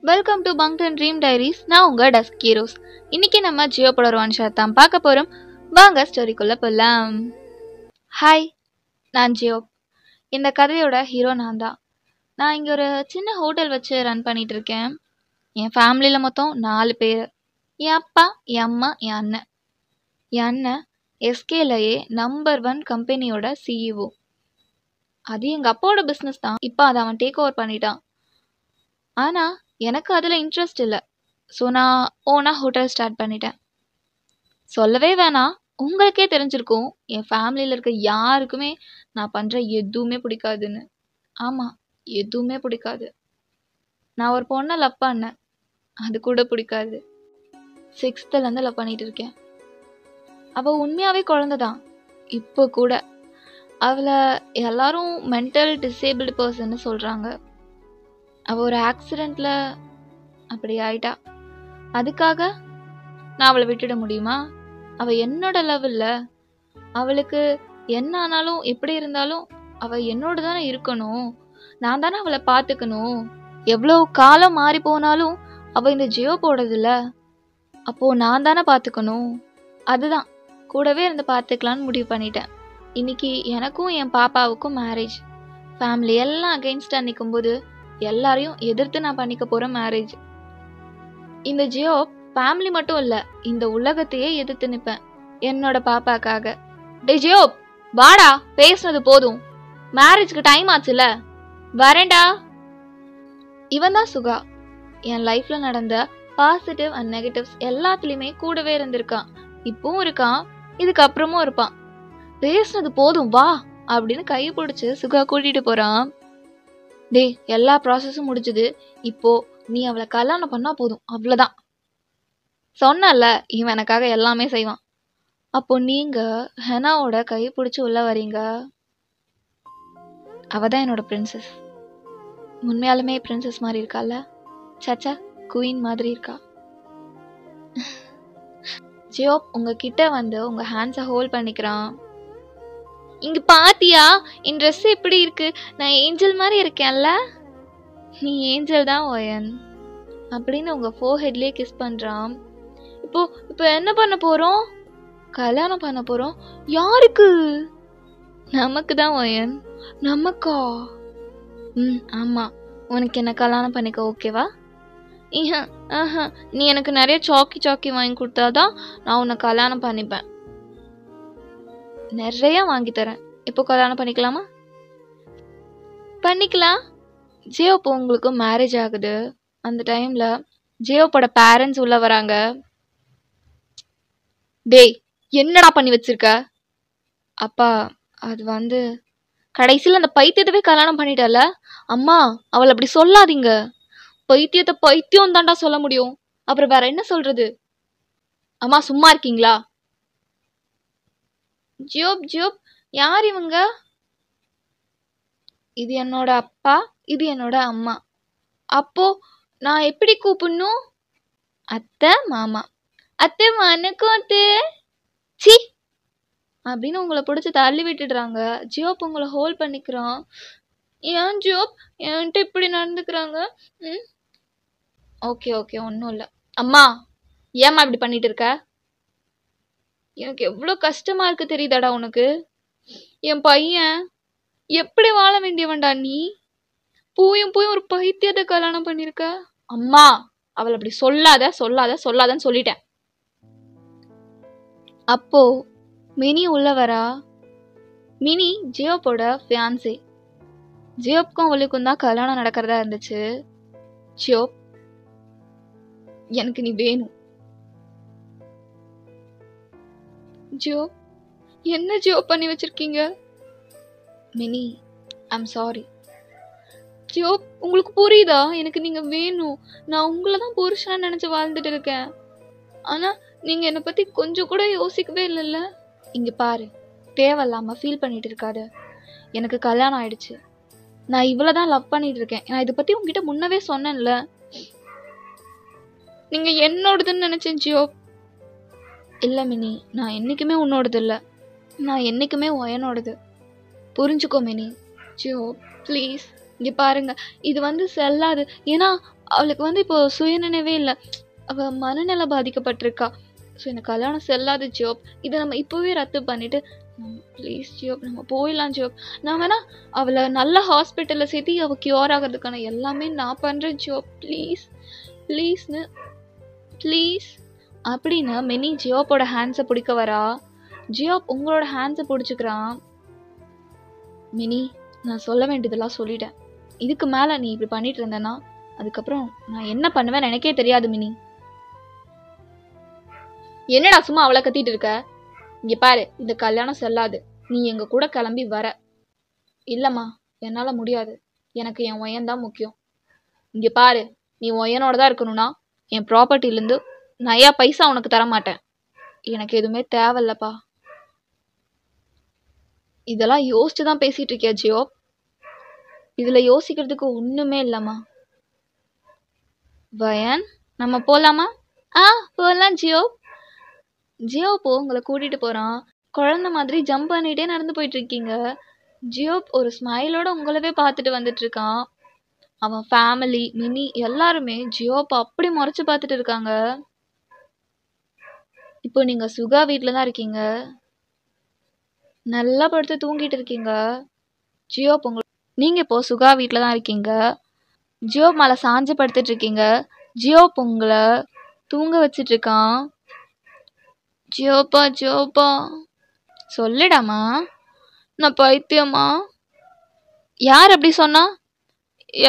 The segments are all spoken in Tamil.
வெல்கம் டு பங்டன் ட்ரீம் டைரிஸ். நான் உங்க டஸ்க் ஹீரோஸ். இன்னைக்கு நம்ம ஜியோ படம் ஒன் ஷாட் தான் பார்க்க போறோம். வாங்க ஸ்டோரிக்குள்ள போலாம். ஹாய், நான் ஜியோ. இந்த கதையோட ஹீரோ நான் தான். நான் இங்க ஒரு சின்ன ஹோட்டல் வச்சு ரன் பண்ணிட்டு இருக்கேன். என் ஃபேமிலியில மொத்தம் 4 பேர். என் அப்பா, என் அம்மா, என் அண்ணன். என் அண்ணன் எஸ்கேலயே நம்பர் 1 கம்பெனியோட சிஇஓ. அது எங்க அப்பாவோட பிஸ்னஸ் தான். இப்போ அதை அவன் டேக் ஓவர் பண்ணிட்டான். ஆனா எனக்கு அதில் இன்ட்ரெஸ்ட் இல்லை. ஸோ நான் ஓனாக ஹோட்டல் ஸ்டார்ட் பண்ணிட்டேன். சொல்லவே வேணாம், உங்களுக்கே தெரிஞ்சிருக்கும் என் ஃபேமிலியில் இருக்க யாருக்குமே நான் பண்ணுற எதுவுமே பிடிக்காதுன்னு. ஆமாம், எதுவுமே பிடிக்காது. நான் ஒரு பொண்ணை லவ் பண்ணேன், அது கூட பிடிக்காது. 6th லவ் பண்ணிட்டு இருக்கேன். அவள் உண்மையாகவே குழந்தை தான். இப்போ கூட அவளை எல்லாரும் மென்டல் டிசேபிள்டு பர்சன்னு சொல்கிறாங்க. அவள் ஒரு ஆக்சிடெண்ட்டில் அப்படி ஆயிட்டா. அதுக்காக நான் அவளை விட்டுட முடியுமா? அவள் என்னோட லவ் இல்லை. அவளுக்கு என்ன ஆனாலும் எப்படி இருந்தாலும் அவள் என்னோட தானே இருக்கணும். நான் தானே அவளை பார்த்துக்கணும். எவ்வளோ காலம் மாறி போனாலும் அவள் இந்த ஜியோ போடுறதில்ல. அப்போது நான் தானே பார்த்துக்கணும். அதுதான் கூடவே இருந்து பார்த்துக்கலான்னு முடிவு பண்ணிட்டேன். இன்னைக்கு எனக்கும் என் பாப்பாவுக்கும் மேரேஜ். ஃபேமிலி எல்லாம் அகெயின்ஸ்டாக நிற்கும்போது எல்லாரையும் எதிர்த்து நான் பண்ணிக்க போகிற மேரேஜ். இந்த ஜியோ ஃபேமிலி மட்டும் இல்லை, இந்த உலகத்தையே எதிர்த்து நிற்பேன் என்னோட பாப்பாக்காக. டே ஜியோ, வாடா, பேசுனது போதும். மேரேஜ்க்கு டைம் ஆச்சுல, வரேன்டா. இவன் தான் சுகா. என் லைஃப்ல நடந்த பாசிட்டிவ் அண்ட் நெகட்டிவ்ஸ் எல்லாத்துலேயுமே கூடவே இருந்திருக்கான். இப்பவும் இருக்கான், இதுக்கப்புறமும் இருப்பான். பேசுனது போதும் வா அப்படின்னு கை பிடிச்சி சுகா கூட்டிட்டு போறான். டே, எல்லா ப்ராசஸும் முடிஞ்சது. இப்போ நீ அவளை கல்யாணம் பண்ணா போதும், அவ்வளோதான். சொன்னல, இவன் எனக்காக எல்லாமே செய்வான். அப்போ நீங்க ஹெனாவோட கை பிடிச்சி உள்ள வரீங்க. அவதான் என்னோட பிரின்சஸ். உண்மையாலுமே பிரின்சஸ் மாதிரி இருக்கால? சச்சா, குயின் மாதிரி இருக்கா. ஜியோ உங்ககிட்ட வந்து உங்க ஹேண்ட்ஸை ஹோல்ட் பண்ணிக்கிறான். இங்க பாத்தியா, என் ட்ரெஸ் எப்படி இருக்கு? நான் ஏஞ்சல் மாதிரி இருக்கேன்ல? நீ ஏஞ்சல் தான் ஓயன் அப்படின்னு உங்க ஃபோர்ஹெட்லயே கிஸ் பண்றான். இப்போ என்ன பண்ண போறோம்? கல்யாணம் பண்ண போறோம். யாருக்கு? நமக்கு தான் ஓயன். நமக்கா? ஆமா. உனக்கு என்ன கல்யாணம் பண்ணிக்க ஓகேவா? நீ எனக்கு நிறைய சாக்கி வாங்கி கொடுத்தாதான் நான் உன்னை கல்யாணம் பண்ணிப்பேன். நிறைய வாங்கி தரேன். இப்போ கல்யாணம் பண்ணிக்கலாமா? பண்ணிக்கலாம். ஜியோப்போ உங்களுக்கு மேரேஜ் ஆகுது. அந்த டைம்ல ஜியோப்போட பேரண்ட்ஸ் உள்ள வராங்க. டேய், என்னடா பண்ணி வச்சிருக்க? அப்பா, அது கடைசியில் அந்த பைத்தியத்தவே கல்யாணம் பண்ணிட்டல. அம்மா, அவளை அப்படி சொல்லாதீங்க. பைத்தியத்தை பைத்தியம் தாண்டா சொல்ல முடியும். அப்புறம் வேற என்ன சொல்றது? அம்மா சும்மா இருக்கீங்களா? ஜியோப், யார் இவங்க? இது என்னோட அப்பா, இது என்னோட அம்மா. அப்போ நான் எப்படி கூப்பிடணும்? அத்தை, மாமா. அத்தை வணக்கம் அத்தை. சி அப்படின்னு உங்களை பிடிச்சி தள்ளி விட்டுடுறாங்க. ஜியோப் உங்களை ஹோல்ட் பண்ணிக்கிறான். ஏன் ஜியோப் என்கிட்ட இப்படி நடந்துக்கிறாங்க? ஓகே ஒன்றும் இல்லை. அம்மா, ஏம்மா இப்படி பண்ணிட்டு இருக்க? எனக்கு எவ்வளோ கஷ்டமா இருக்கு தெரியுதாடா உனக்கு? என் பையன் எப்படி வாழ வேண்டியவன்டா நீ? பூயும் ஒரு பைத்தியத்தை கல்யாணம் பண்ணிருக்க. அம்மா, அவள் அப்படி சொல்லாதன்னு சொல்லிட்டேன். அப்போ மினி உள்ள வரா. Mini ஜியோப்போட fiancée. ஜியோப்க்கும் அவளுக்கும் தான் கல்யாணம் நடக்கிறதா இருந்துச்சு. ஜியோப், எனக்கு நீ வேணும். ஜியோ, என்ன ஜியோ பண்ணி வச்சிருக்கீங்க? Mini, I'm sorry. ஜியோ, உங்களுக்கு புரியுதா? எனக்கு நீங்க வேணும். நான் உங்களை தான் புருஷனா நினைச்சு வாழ்ந்துட்டு இருக்கேன். ஆனா நீங்க என்னை பத்தி கொஞ்சம் கூட யோசிக்கவே இல்லைல்ல. இங்க பாரு, தேவையில்லாம ஃபீல் பண்ணிட்டு இருக்காத. எனக்கு கல்யாணம் ஆயிடுச்சு. நான் இவ்வளவுதான் லவ் பண்ணிட்டு இருக்கேன். நான் இதை பத்தி உங்ககிட்ட முன்னவே சொன்னேன்ல. நீங்க என்னோடதுன்னு நினைச்சேன் ஜியோ. இல்லை மினி, நான் என்றைக்குமே உன்னோடது இல்லை. நான் என்றைக்குமே ஒயனோடது. புரிஞ்சுக்கோ மினி. ஜியோ ப்ளீஸ், இங்கே பாருங்க, இது செல்லாது. ஏன்னா அவளுக்கு வந்து இப்போ சுயநினைவே இல்லை, அவ மனநல பாதிக்கப்பட்டிருக்கா. ஸோ இந்த கல்யாணம் செல்லாது ஜியோப். இதை நம்ம இப்போவே ரத்து பண்ணிட்டு ப்ளீஸ் ஜியோப் நம்ம போயிடலாம் ஜியோப். நான் வேணா அவளை நல்ல ஹாஸ்பிட்டலில் சேர்த்து அவள் க்யூர் ஆகிறதுக்கான எல்லாமே நான் பண்ணுறேன் ஜியோப், ப்ளீஸ் ப்ளீஸ்னு ப்ளீஸ் அப்படின்னு மினி ஜியோப்போட ஹேண்ட்ஸை பிடிக்க வரா. ஜியோப் உங்களோட ஹேண்ட்ஸை பிடிச்சிக்கிறான். மினி, நான் சொல்ல வேண்டியதெல்லாம் சொல்லிட்டேன். இதுக்கு மேலே நீ இப்படி பண்ணிட்டு இருந்தேன்னா அதுக்கப்புறம் நான் என்ன பண்ணுவேன்னு எனக்கே தெரியாது மினி. என்னடா சும்மா அவளை கத்திட்டு இருக்க? இங்க பாரு, இந்த கல்யாணம் செல்லாது. நீ எங்க கூட கிளம்பி வர. இல்லம்மா, என்னால முடியாது. எனக்கு என் ஒயன்தான் முக்கியம். இங்க பாரு, நீ ஒயனோட தான் இருக்கணும்னா என் ப்ராப்பர்ட்டிலேருந்து நயா பைசா உனக்கு தர மாட்டேன். எனக்கு எதுவுமே தேவையில்லப்பா. இதெல்லாம் யோசிச்சு தான் பேசிட்டு இருக்கியா ஜியோப்? இதுல யோசிக்கிறதுக்கு ஒண்ணுமே இல்லம்மா. வயன், நம்ம போலாமா? போலாம் ஜியோப். ஜியோப் உங்களை கூட்டிட்டு போறான். குழந்தை மாதிரி ஜம்ப் பண்ணிட்டே நடந்து போயிட்டு இருக்கீங்க. ஜியோப் ஒரு ஸ்மைலோட உங்களவே பார்த்துட்டு வந்துட்டு இருக்கான். அவன் ஃபேமிலி, மினி எல்லாருமே ஜியோப் அப்படி முறைச்சு பார்த்துட்டு இருக்காங்க. இப்போ நீங்க சுகா வீட்டில தான் இருக்கீங்க, நல்லா படுத்து தூங்கிட்டு இருக்கீங்க. ஜியோப் நீங்க இப்போ சுகா வீட்டில தான் இருக்கீங்க. ஜியோப் மேலே சாஞ்சு படுத்துட்டு இருக்கீங்க. ஜியோப் உங்களை தூங்க வச்சிட்டு இருக்கான். ஜியோப்பா ஜியோப்பா சொல்லிடாமா, நான் பைத்தியமா? யார் அப்படி சொன்னா?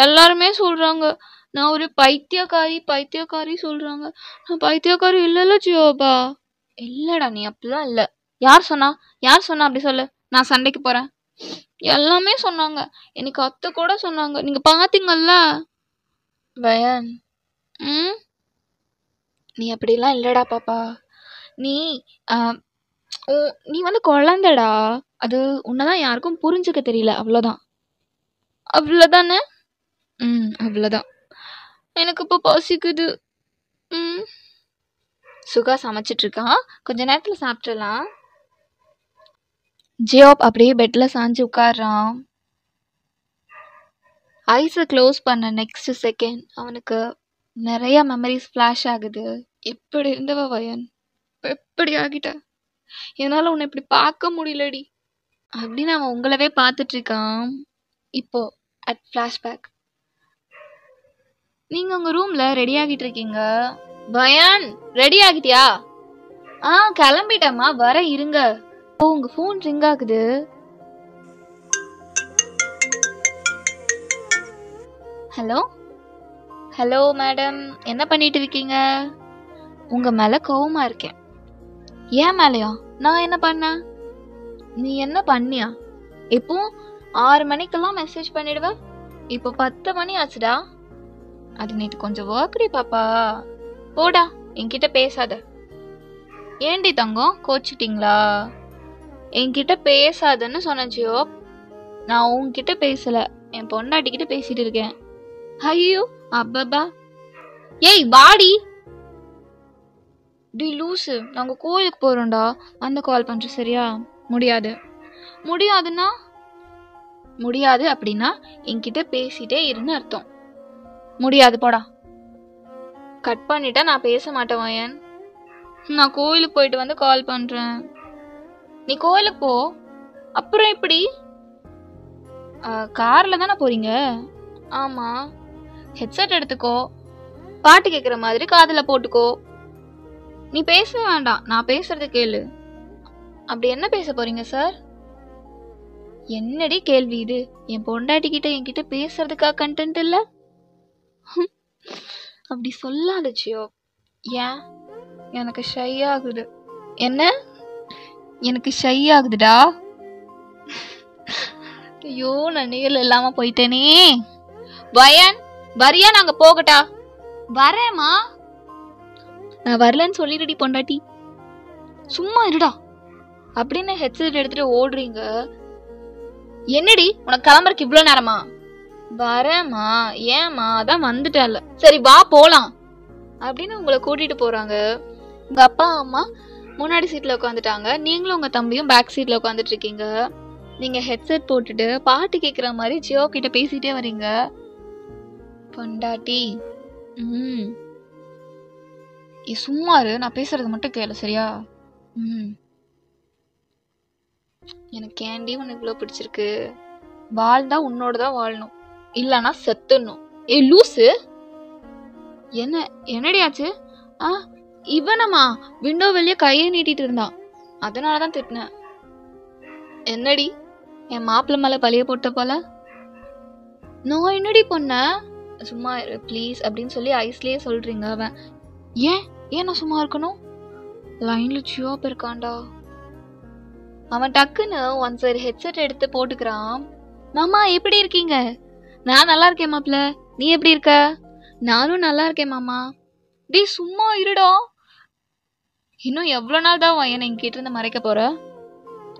எல்லாருமே சொல்றாங்க நான் ஒரு பைத்தியக்காரி சொல்றாங்க. நான் பைத்தியக்காரி இல்லைல்ல ஜியோப்பா. இல்லடா, நீ அப்படிலாம் இல்லை. யார் சொன்னா அப்படி சொல்லு, நான் சண்டைக்கு போறேன். எல்லாமே சொன்னாங்க, எனக்கு அத்தை கூட சொன்னாங்க. நீங்க பாத்தீங்கல்ல வயன். நீ அப்படிலாம் இல்லடா பாப்பா. நீ நீ வந்து குழந்தைடா. அது உன்னதான் யாருக்கும் புரிஞ்சுக்க தெரியல, அவ்வளோதான். அவ்வளோதானே? அவ்வளோதான். எனக்கு இப்போ பசிக்குது. சுகா சமைச்சிட்டு இருக்கான், கொஞ்ச நேரத்தில் சாப்பிட்றலாம். ஜியோப் அப்படியே பெட்டில் சாஞ்சு உட்கார்றான். ஐஸை க்ளோஸ் பண்ண நெக்ஸ்ட் செகண்ட் அவனுக்கு நிறைய மெமரிஸ் ஃப்ளாஷ் ஆகுது. எப்படி இருந்தவ வயன், எப்படி ஆகிட்ட? என்னால் உன்னை இப்படி பார்க்க முடியலடி அப்படின்னு அவன் உங்களவே பார்த்துட்டு இருக்கான். இப்போ அட் ஃப்ளாஷ்பேக், நீங்க உங்க ரூம்ல ரெடி ஆகிட்டு இருக்கீங்க. வயன், ரெடி ஆகிட்டியா? கிளம்பிட்டேம்மா, வர இருங்க. உங்க ஃபோன் ரிங் ஆகுது. ஹலோ ஹலோ மேடம், என்ன பண்ணிட்டு இருக்கீங்க? உங்க மேல கோவமா இருக்கேன். ஏன் மேலையா? நான் என்ன பண்ணேன்? நீ என்ன பண்ணியா? இப்போ 6 மணிக்கெல்லாம் மெசேஜ் பண்ணிடுவ, இப்போ 10 மணி ஆச்சுடா. அது நேற்று கொஞ்சம் ஒர்க்டி பாப்பா. போடா, என்கிட்ட பேசாத. ஏண்டி தங்கம், கோச்சிட்டிங்களா? என்கிட்ட பேசாதன்னு சொன்ன ஜியோப். நான் உன்கிட்ட பேசல, என் பொண்டாட்டிக்கிட்ட பேசிட்டு இருக்கேன். ஐயோ அப்பப்பா. ஏய் வாடி. டி லூசு, நாங்க கோயிலுக்கு போறோம்டா, வந்து கால் பண்றேன் சரியா? முடியாதுன்னா முடியாது அப்படின்னா என்கிட்ட பேசிட்டே இருன்னு அர்த்தம். முடியாது, போடா. கட் பண்ணிட்டா நான் பேச மாட்டேன் வயன். நான் கோயிலுக்கு போயிட்டு வந்து கால் பண்றேன். நீ கோயிலுக்கு போ, அப்புறம் எப்படி? கார்ல தானே போறீங்க? ஆமா. ஹெட்செட் எடுத்துக்கோ, பாட்டு கேட்குற மாதிரி காதுல போட்டுக்கோ. நீ பேச வேண்டாம், நான் பேசுறது கேளு. அப்படி என்ன பேச போறீங்க சார்? என்னடி கேள்வி இது? என் பொண்டாட்டி கிட்ட என்கிட்ட பேசுறதுக்கா கண்டென்ட் இல்ல? அப்படி சொல்லாத ஜியோ. ஏன்? எனக்கு ஷை ஆகுது. என்ன? எனக்கு ஷை ஆகுதுடா. ஐயோ, நான் நேர்ல இல்லாம போயிட்டேனே. வயன், வரியா? நாங்க போகட்டா? வரேம்மா. நான் வரலன்னு சொல்லிடுடி பொண்டாட்டி. சும்மா இருடா அப்படின்னு ஹெட்செட் எடுத்துட்டு ஓடுறீங்க. என்னடி உனக்கு கிளம்புறக்கு இவ்வளவு நேரமா? வரேம்மா. ஏம்மா? அதான் வந்துட்டேன்ல. சரி வா போலாம் அப்படின்னு உங்களை கூட்டிட்டு போறாங்க. உங்க அப்பா அம்மா முன்னாடி சீட்ல உட்காந்துட்டாங்க, நீங்களும் உங்க தம்பியும் பேக் சீட்ல உட்காந்துட்டு இருக்கீங்க. நீங்க ஹெட்செட் போட்டுட்டு பாட்டு கேட்குற மாதிரி ஜியோ கிட்ட பேசிட்டே வரீங்க. பொண்டாட்டி ம் நீ சும்மா இரு, நான் பேசுறது மட்டும் கேளு சரியா? ம் எனக்கு கேண்டி உனக்கு இவ்வளோ பிடிச்சிருக்கு. வாழ்ந்தா உன்னோட தான் வாழணும், இல்லைன்னா செத்துடணும். ஏய் லூசு, என்ன என்னடி ஆச்சு? ஆ இவனம்மா விண்டோ வெளியே கையை நீட்டிட்டு இருந்தான், அதனால தான் திட்டினேன். என்னடி என் மாப்பிள்ளை மேலே பழிய போட்ட போல? நான் என்னடி பண்ணேன்? சும்மா இரு ப்ளீஸ் அப்படின்னு சொல்லி ஐஸ்லயே சொல்றீங்க. அவன் ஏன் ஏன் நான் சும்மா இருக்கணும்? லைன்ல சியோப் இருக்கான்டா. அவன் டக்குன்னு ஒன் சைடு ஹெட்செட் எடுத்து போட்டுக்கிறான். மாமா எப்படி இருக்கீங்க? நான் நல்லா இருக்கேன் மாப்பிள்ள, நீ எப்படி இருக்க? நானும் நல்லா இருக்கேன் மாமா. டேய் சும்மா இருடா, இன்னும் எவ்வளோ நாள் தான் வயன் என்கிட்ட இருந்து மறைக்க போற?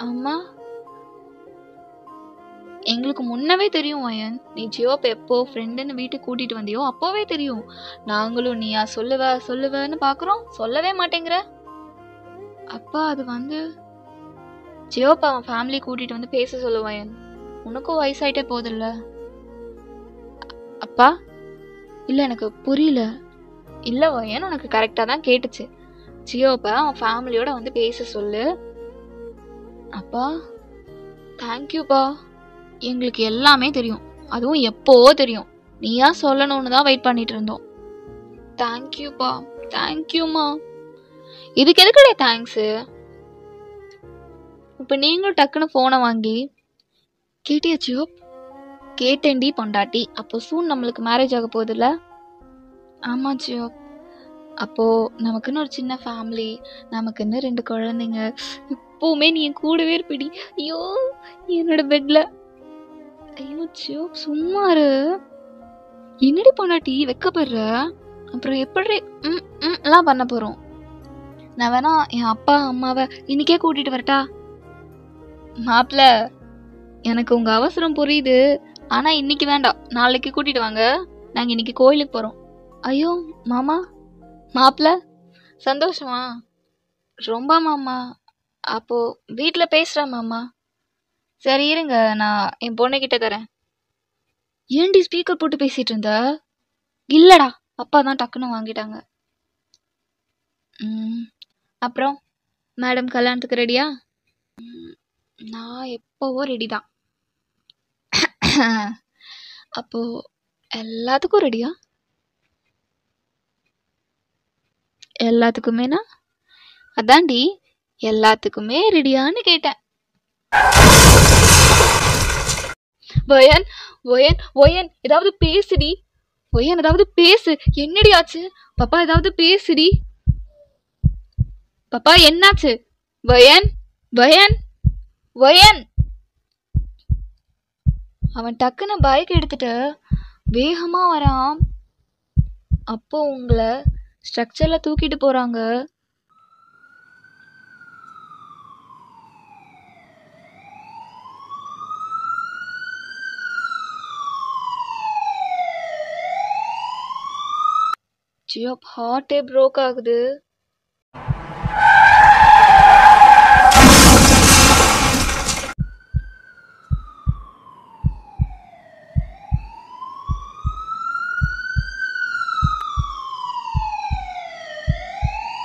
அம்மா எங்களுக்கு முன்னவே தெரியும் வயன், நீ ஜியோப் எப்போ ஃப்ரெண்டுன்னு வீட்டுக்கு கூட்டிட்டு வந்தியோ அப்போவே தெரியும். நாங்களும் நீயா சொல்லுவேன்னு பாக்குறோம், சொல்லவே மாட்டேங்கிற. அப்பா அது வந்து ஜியோப் அவன் ஃபேமிலி கூட்டிட்டு வந்து பேச சொல்லுவாயன், உனக்கும் வயசாயிட்டே போதில்ல. அப்பா இல்ல எனக்கு புரியல. இல்ல வயன் உனக்கு கரெக்டா தான் கேட்டுச்சு. ஜியோப்ப அவன் ஃபேமிலியோட வந்து பேச சொல்லு. அப்பா தேங்க்யூப்பா, எங்களுக்கு எல்லாமே தெரியும், அதுவும் எப்போ தெரியும், நீயா சொல்லணும்னு தான் வெயிட் பண்ணிட்டு இருந்தோம். தேங்க்யூப்பா. தேங்க்யூமா. இதுக்கு எதுக்குடே தேங்க்ஸு? இப்ப நீங்களும் டக்குன்னு போனை வாங்கி கேட்டியா ஜியோப்? கேட்டேன்டி பொண்டாட்டி, அப்போ சூன் நம்மளுக்கு மேரேஜ் ஆக போகுதுல்ல? ஆமா ஜியோப். அப்போ நமக்குன்னு ஒரு சின்ன ஃபேமிலி, நமக்குன்னு 2 குழந்தைங்க, எப்பவுமே நீ என் கூடவே இருப்பிடி. ஐயோ என்னோட பெட்ல. ஐயோ ஜியோப் சும்மா இரு. என்னடி பொண்டாட்டி வெக்கப்படுற? அப்புறம் எப்படி எல்லாம் பண்ண போறோம்? நான் வேணா என் அப்பா அம்மாவை இன்னைக்கே கூட்டிட்டு வரட்டா? மாப்பிள்ள எனக்கு உங்க அவசரம் புரியுது, ஆனா இன்னைக்கு வேண்டாம், நாளைக்கு கூட்டிட்டு வாங்க, நாங்க இன்னைக்கு கோயிலுக்கு போறோம். ஐயோ மாமா. மாப்பிள்ள சந்தோஷமா? ரொம்ப மாமா. அப்போ வீட்டுல பேசுறேன் மாமா. சரி இருங்க, நான் என் பொண்ணு கிட்ட தரேன். ஏன்டி ஸ்பீக்கர் போட்டு பேசிட்டு இருந்த? இல்லடா, அப்பா தான் டக்குன்னு வாங்கிட்டாங்க. அப்புறம் மேடம் கல்யாணத்துக்கு ரெடியா? நான் எப்பவோ ரெடி தான். அப்போ எல்லாத்துக்கும் ரெடியா? எல்லாத்துக்குமேனா? அதான்டி எல்லாத்துக்குமே ரெடியான்னு கேட்டேன். வயன் வயன் வயன் ஏதாவது பேசுடி. வயன் ஏதாவது பேசு. என்னடி ஆச்சு? பாப்பா ஏதாவது பேசுடி. பாப்பா என்னாச்சு? வயன் வயன் வயன். அவன் டக்குன்னு பைக் எடுத்துட்டு வேகமா வரான். அப்போ உங்களை ஸ்ட்ரக்சர்ல தூக்கிட்டு போறாங்க. ஜியோப் ஹார்ட்டே ப்ரோக் ஆகுது.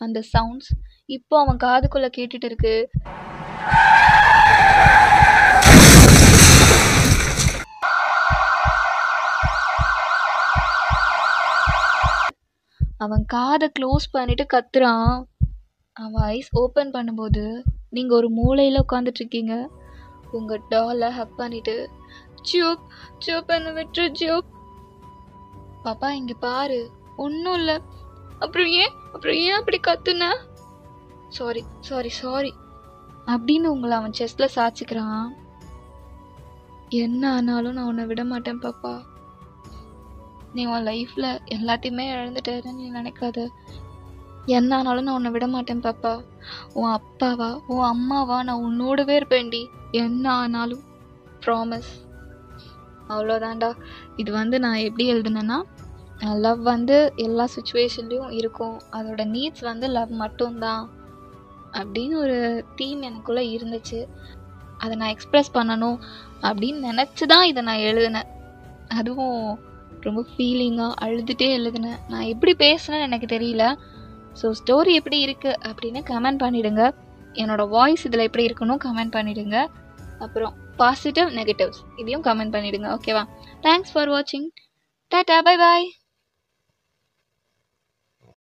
அந்த சவுண்ட்ஸ் இப்போ அவன் காதுக்குள்ள கேட்டுட்டு இருக்கு. அவன் காதை க்ளோஸ் பண்ணிட்டு கத்துறான். அவன் ஐஸ் ஓப்பன் பண்ணும்போது நீங்க ஒரு மூலையில உட்காந்துட்டு இருக்கீங்க, உங்க டாலை ஹக் பண்ணிட்டு. ஜியோப் ஜியோப் என்ன விட்டுரு ஜியோப். பாப்பா இங்க பாரு, ஒன்னும் இல்ல. அப்புறம் ஏன் அப்படி கத்துன? சாரி சாரி சாரி அப்படின்னு உங்களை அவன் செஸ்ட்ல சாச்சிக்கிறான். என்ன ஆனாலும் நான் உன்னை விட மாட்டேன் பாப்பா. நீ உன் லைஃப்ல எல்லாத்தையுமே இழந்துட்டேன்னு நீ நினைக்காத. என்ன ஆனாலும் நான் உன்னை விட மாட்டேன் பாப்பா. உன் அப்பாவா உன் அம்மாவா நான் உன்னோடவே இருப்பேன்டி, என்ன ஆனாலும். ப்ராமிஸ். அவ்வளோதான்டா. இது வந்து நான் எப்படி எழுதுனேன்னா, லவ் வந்து எல்லா சுச்சுவேஷன்லேயும் இருக்கும், அதோட நீட்ஸ் வந்து லவ் மட்டும்தான் அப்படின்னு ஒரு தீம் எனக்குள்ளே இருந்துச்சு. அதை நான் எக்ஸ்ப்ரெஸ் பண்ணணும் அப்படின்னு நினச்சி தான் இதை நான் எழுதினேன். அதுவும் ரொம்ப ஃபீலிங்காக அழுதுகிட்டே எழுதினேன். நான் எப்படி பேசுனேன்னு எனக்கு தெரியல. ஸோ ஸ்டோரி எப்படி இருக்குது அப்படின்னு கமெண்ட் பண்ணிவிடுங்க. என்னோடய வாய்ஸ் இதில் எப்படி இருக்கணும் கமெண்ட் பண்ணிவிடுங்க. அப்புறம் பாசிட்டிவ் நெகட்டிவ்ஸ் இதையும் கமெண்ட் பண்ணிவிடுங்க. ஓகேவா? தேங்க்ஸ் ஃபார் வாட்சிங். Tata, bye bye.